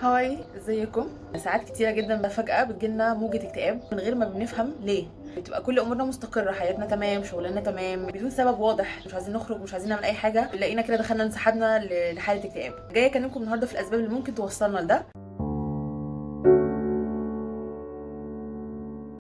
هاي، ازيكم؟ ساعات كتيرة جدا فجأة بتجيلنا موجة اكتئاب من غير ما بنفهم ليه. بتبقى كل امورنا مستقرة، حياتنا تمام، شغلنا تمام، بدون سبب واضح، مش عايزين نخرج، مش عايزين نعمل اي حاجة، بنلاقينا كده دخلنا انسحبنا لحالة اكتئاب. جاية اكلمكم النهاردة في الاسباب اللي ممكن توصلنا لده.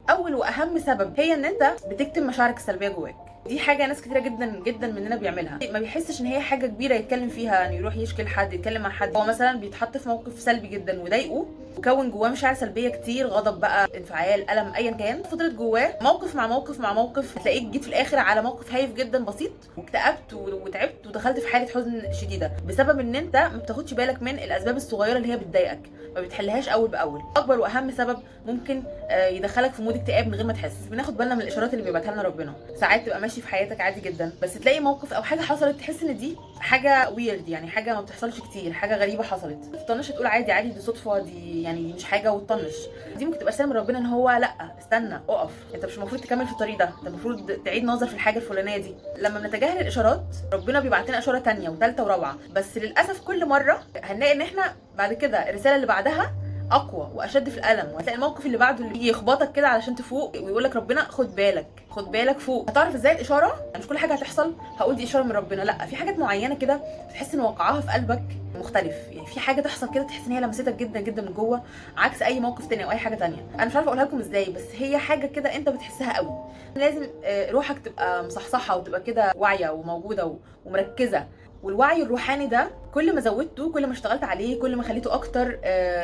اول واهم سبب هي ان انت بتكتم مشاعرك السلبيه جواك. دي حاجه ناس كتيره جدا جدا مننا بيعملها، ما بيحسش ان هي حاجه كبيره يتكلم فيها، يعني يروح يشكي لحد، يتكلم مع حد. هو مثلا بيتحط في موقف سلبي جدا وضايقه وكون جواه مشاعر سلبيه كتير، غضب بقى، انفعال، الم، ايا كان، فضلت جواه موقف مع موقف مع موقف، هتلاقيك جيت في الاخر على موقف هايف جدا بسيط واكتئبت وتعبت ودخلت في حاله حزن شديده بسبب ان انت ما بتاخدش بالك من الاسباب الصغيره اللي هي بتضايقك، ما بتحلهاش اول باول. اكبر واهم سبب ممكن يدخلك في مود اكتئاب من غير ما تحس. بناخد بالنا من الاشارات اللي بيبعتها لنا ربنا. ساعات تبقى ماشي في حياتك عادي جدا، بس تلاقي موقف او حاجه حصلت تحس ان دي حاجه ويرد، يعني حاجه ما بتحصلش كتير، حاجه غريبه حصلت. تطنش تقول عادي عادي، دي صدفه، دي يعني مش حاجه، وتطنش. دي ممكن تبقى رساله من ربنا ان هو لا، استنى، اقف، انت مش المفروض تكمل في الطريق ده، انت المفروض تعيد نظر في الحاجه الفلانيه دي. لما بنتجاهل الاشارات ربنا بيبعت لنا اشاره ثانيه وثالثه ورابعه، بس للاسف كل مره هنلاقي ان احنا بعد كده الرساله اللي بعدها اقوى واشد في الالم، وهتلاقي الموقف اللي بعده اللي يجي يخبطك كده علشان تفوق ويقول لك ربنا خد بالك، خد بالك، فوق. هتعرف ازاي الاشاره؟ يعني مش كل حاجه هتحصل هقول دي اشاره من ربنا، لا، في حاجات معينه كده تحس ان وقعها في قلبك مختلف، يعني في حاجه تحصل كده تحس ان هي لمستك جدا جدا من جوه، عكس اي موقف تاني او اي حاجه تانيه. انا مش عارفه اقولها لكم ازاي، بس هي حاجه كده انت بتحسها قوي. لازم روحك تبقى مصحصحه وتبقى كده واعيه وموجوده ومركزه. والوعي الروحاني ده كل ما زودته، كل ما اشتغلت عليه، كل ما خليته اكتر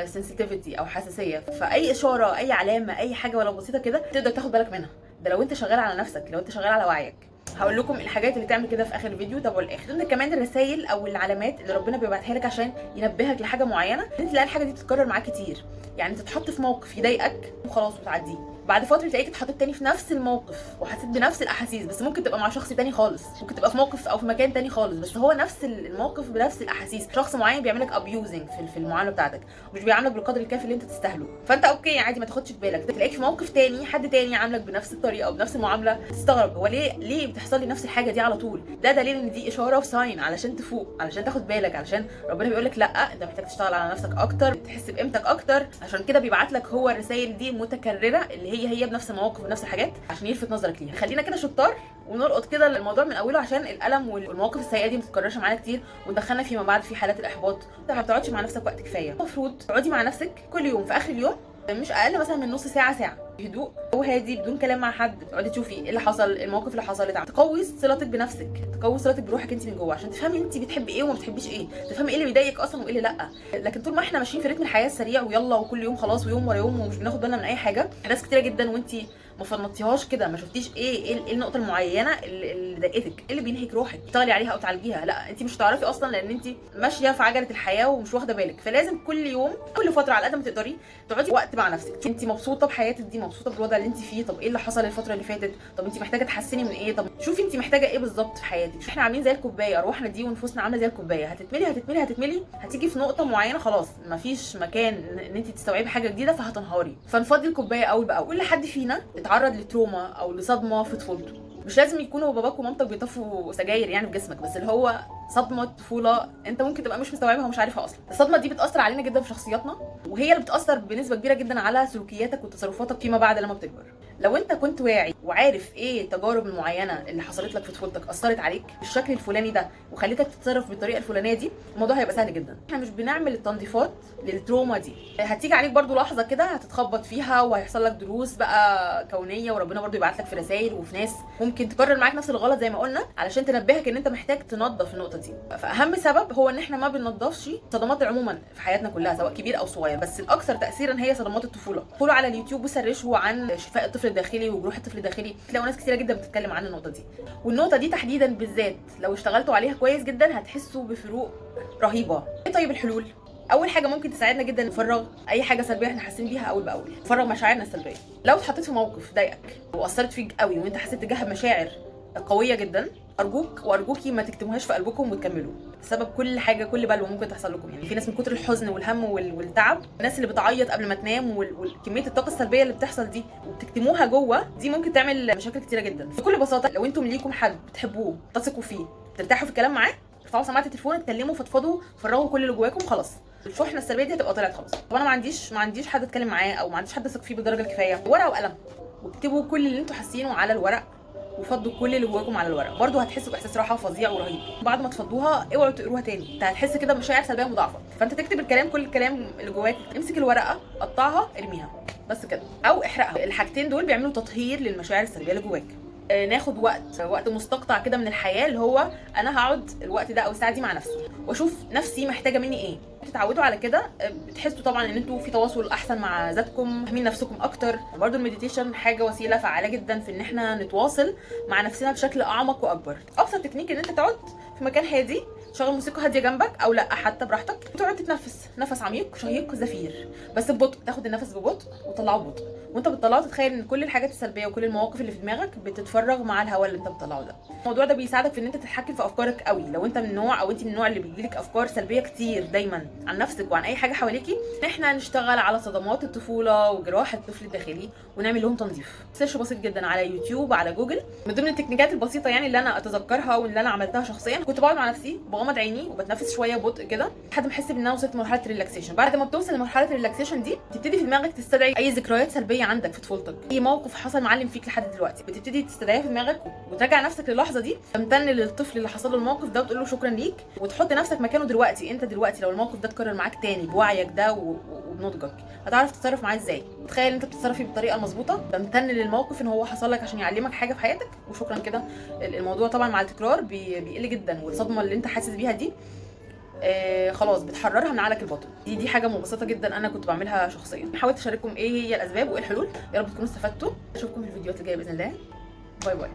سنسيتيفيتي او حساسيه، فاي اشاره، اي علامه، اي حاجه ولو بسيطه كده تقدر تاخد بالك منها. ده لو انت شغال على نفسك، لو انت شغال على وعيك. هقول لكم الحاجات اللي تعمل كده في اخر الفيديو، تابعوا الاخر. ضمن كمان الرسائل او العلامات اللي ربنا بيبعتها لك عشان ينبهك لحاجه معينه، انت تلاقي الحاجه دي بتتكرر معاك كتير. يعني تتحط في موقف يضايقك وخلاص وتعديه، بعد فتره تلاقيك اتحطيت تاني في نفس الموقف وحسيت بنفس الاحاسيس، بس ممكن تبقى مع شخص تاني خالص، ممكن تبقى في موقف او في مكان تاني خالص، بس هو نفس الموقف بنفس الاحاسيس. شخص معين بيعملك ابيوزنج في المعامله بتاعتك، مش بيعاملك بالقدر الكافي اللي انت تستاهله، فانت اوكي عادي ما تاخدش في بالك. تلاقيك في موقف تاني حد تاني عاملك بنفس الطريقه وبنفس المعامله، تستغرب هو ليه بتحصل لي نفس الحاجه دي على طول. ده دليل ان دي اشاره وساين علشان تفوق، علشان تاخد بالك، علشان ربنا بيقول لك لا، انت محتاج تشتغل على نفسك اكتر، تحس بقيمتك اكتر. عشان كده بيبعت لك هو الرسائل دي متكرره اللي هي بنفس المواقف ونفس الحاجات عشان يلفت نظرك ليها. خلينا كده شطار ونلقط كده الموضوع من اوله عشان الالم والمواقف السيئه دي ما تتكررش معانا كتير وتدخلنا فيما بعد في حالات الاحباط. انت ما بتقعدش مع نفسك وقت كفايه، المفروض تقعدي مع نفسك كل يوم في اخر اليوم مش اقل مثلا من نص ساعه، ساعه بهدوء وهادي بدون كلام مع حد، تقعدي تشوفي ايه اللي حصل، المواقف اللي حصلت، تقوي صلتك بنفسك، تقوي صلتك بروحك انت من جوه، عشان تفهمي انت بتحبي ايه وما بتحبيش ايه، تفهمي ايه اللي بيضايقك اصلا وايه اللي لا. لكن طول ما احنا ماشيين في رتم الحياه السريع ويلا وكل يوم خلاص ويوم ورا يوم ومش بناخد بالنا من اي حاجه، ناس كتيره جدا وانت ما فنطتيهاش كده، ما شفتيش ايه النقطه المعينه اللي ضايقتك، ايه اللي بينهك روحك، اشتغلي عليها او تعالجيها. لا، انت مش هتعرفي اصلا لان انت ماشيه في عجله الحياه ومش واخده بالك. فلازم كل يوم، كل فتره، على قد ما تقدري تقعدي وقت مع نفسك. انت مبسوطه بحياتك دي، مبسوطه بالوضع اللي انت فيه، طب ايه اللي حصل الفتره اللي فاتت، طب انت محتاجه تحسني من ايه، طب شوفي انت محتاجه ايه بالظبط في حياتك. احنا عاملين زي الكوبايه، ارواحنا دي ونفوسنا عامله زي الكوبايه، هتتملي هتتملي هتتملي، هتيجي في نقطه معينه خلاص مفيش مكان ان انت تستوعبي حاجه جديده فهتنهاري. فنفضي الكوبايه اول باول. كل حد فينا اتعرض لتروما او لصدمه في طفولته، مش لازم يكونوا باباك ومامتك بيطفوا سجاير يعني في جسمك، بس اللي هو صدمه طفوله انت ممكن تبقى مش مستوعبها ومش عارفها اصلا. الصدمه دي بتاثر علينا جدا في شخصياتنا، وهي اللي بتاثر بنسبه كبيره جدا على سلوكياتك وتصرفاتك فيما بعد لما بتكبر. لو انت كنت واعي وعارف ايه التجارب المعينه اللي حصلت لك في طفولتك اثرت عليك بالشكل الفلاني ده وخليتك تتصرف بالطريقه الفلانيه دي، الموضوع هيبقى سهل جدا. احنا مش بنعمل التنظيفات للتروما دي، هتيجي عليك برضو لحظه كده هتتخبط فيها وهيحصل لك دروس بقى كونيه، وربنا برضو يبعت لك في رسائل وفي ناس ممكن تكرر معاك نفس الغلط زي ما قلنا علشان تنبهك ان انت محتاج تنظف النقطه دي. فاهم سبب هو ان احنا ما بننضفش صدمات عموما في حياتنا كلها سواء كبير او صغير، بس الاكثر تاثيرا هي صدمات الطفوله. ادخلوا على اليوتيوب وسرشوا عن شفاء الطفل الداخلي وجروح الطفل الداخلي، تلاقوا ناس كتيره جدا بتتكلم عن النقطه دي. والنقطه دي تحديدا بالذات لو اشتغلتوا عليها كويس جدا هتحسوا بفروق رهيبه. ايه طيب الحلول؟ اول حاجه ممكن تساعدنا جدا نفرغ اي حاجه سلبيه احنا حاسين بيها اول باول، نفرغ مشاعرنا السلبيه. لو اتحطيت في موقف ضايقك واثرت فيك قوي وانت حسيت تجاهها مشاعر قويه جدا، ارجوك وارجوكي ما تكتموهاش في قلبكم وتكملوا. بسبب كل حاجه، كل بلوه ممكن تحصل لكم، يعني في ناس من كتر الحزن والهم والتعب، الناس اللي بتعيط قبل ما تنام وكميه الطاقه السلبيه اللي بتحصل دي وبتكتموها جوه، دي ممكن تعمل مشاكل كتيره جدا. بكل بساطه لو انتم ليكم حد بتحبوه تثقوا فيه ترتاحوا في الكلام معاه، ارفعوا سماعه التليفون، اتكلموا، فضفضوا، فرغوا كل اللي جواكم، خلاص الشحنه السلبيه دي هتبقى طلعت خلاص. طب انا ما عنديش حد اتكلم معاه او ما عنديش حد اثق فيه بالدرجه الكفايه، ورقه وقلم واكتبوا كل اللي انتوا حاسينه على الورق، وفضوا كل اللي جواكم على الورق. برضه هتحسوا باحساس راحه فظيع ورهيب. بعد ما تفضوها اوعوا تقروها تاني، انت هتحس كده بمشاعر سلبيه مضاعفه. فانت تكتب الكلام، كل الكلام اللي جواك، امسك الورقه قطعها ارميها بس كده، او احرقها. الحاجتين دول بيعملوا تطهير للمشاعر السلبيه اللي جواك. ناخد وقت مستقطع كده من الحياه، اللي هو انا هقعد الوقت ده او الساعه دي مع نفسي واشوف نفسي محتاجه مني ايه. تتعودوا على كده بتحسوا طبعا ان انتوا في تواصل احسن مع ذاتكم، فاهمين نفسكم اكتر. برضو المديتيشن حاجه وسيله فعاله جدا في ان احنا نتواصل مع نفسنا بشكل اعمق واكبر. ابسط تكنيك ان انت تقعد في مكان هادي، تشغل موسيقى هاديه جنبك او لا حتى براحتك، وتقعد تتنفس نفس عميق شهيق زفير، بس ببطء. تاخد النفس ببطء وتطلعه ببطء، وانت بتطلعه تتخيل ان كل الحاجات السلبيه وكل المواقف اللي في دماغك بتتفرغ مع الهواء اللي انت بتطلعه ده. الموضوع ده بيساعدك في ان انت تتحكم في افكارك قوي. لو انت من النوع او انت من النوع اللي بيجيلك افكار سلبيه كتير دايما عن نفسك وعن اي حاجه حواليكي، احنا نشتغل على صدمات الطفوله وجراح الطفل الداخلي ونعمل لهم تنظيف. سيرش بسيط جدا على يوتيوب على جوجل. من ضمن التكنيكات البسيطه يعني اللي انا اتذكرها واللي انا عملتها شخصيا، كنت بقعد مع نفسي بغمض عيني وبتنفس شويه ببطء كده لحد ما احس ان انا وصلت لمرحله الريلاكسيشن. بعد ما بتوصل لمرحله الريلاكسيشن دي، تبتدي في دماغك تستدعي اي ذكريات سلبيه عندك في طفولتك، اي موقف حصل معلم فيك لحد دلوقتي، بتبتدي تستدعيها في دماغك وترجع نفسك للحظه دي، تمتن للطفل اللي حصل له الموقف ده وتقول له شكرا ليك، وتحط نفسك مكانه دلوقتي. انت دلوقتي لو الموقف ده اتكرر معاك تاني بوعيك ده وبنضجك، هتعرف تتصرف معاه ازاي. تخيل انت بتتصرفي بالطريقه المظبوطه، تمتن للموقف ان هو حصل لك عشان يعلمك حاجه في حياتك، وشكرا كده. الموضوع طبعا مع التكرار بيقل جدا، والصدمه اللي انت حاسس بيها دي خلاص بتحررها من عقلك الباطن. دي حاجه مبسطه جدا انا كنت بعملها شخصيا. حاولت اشارككم ايه هي الاسباب وايه الحلول. يا رب تكونوا استفدتوا. اشوفكم في الفيديوهات الجايه باذن الله. باي باي.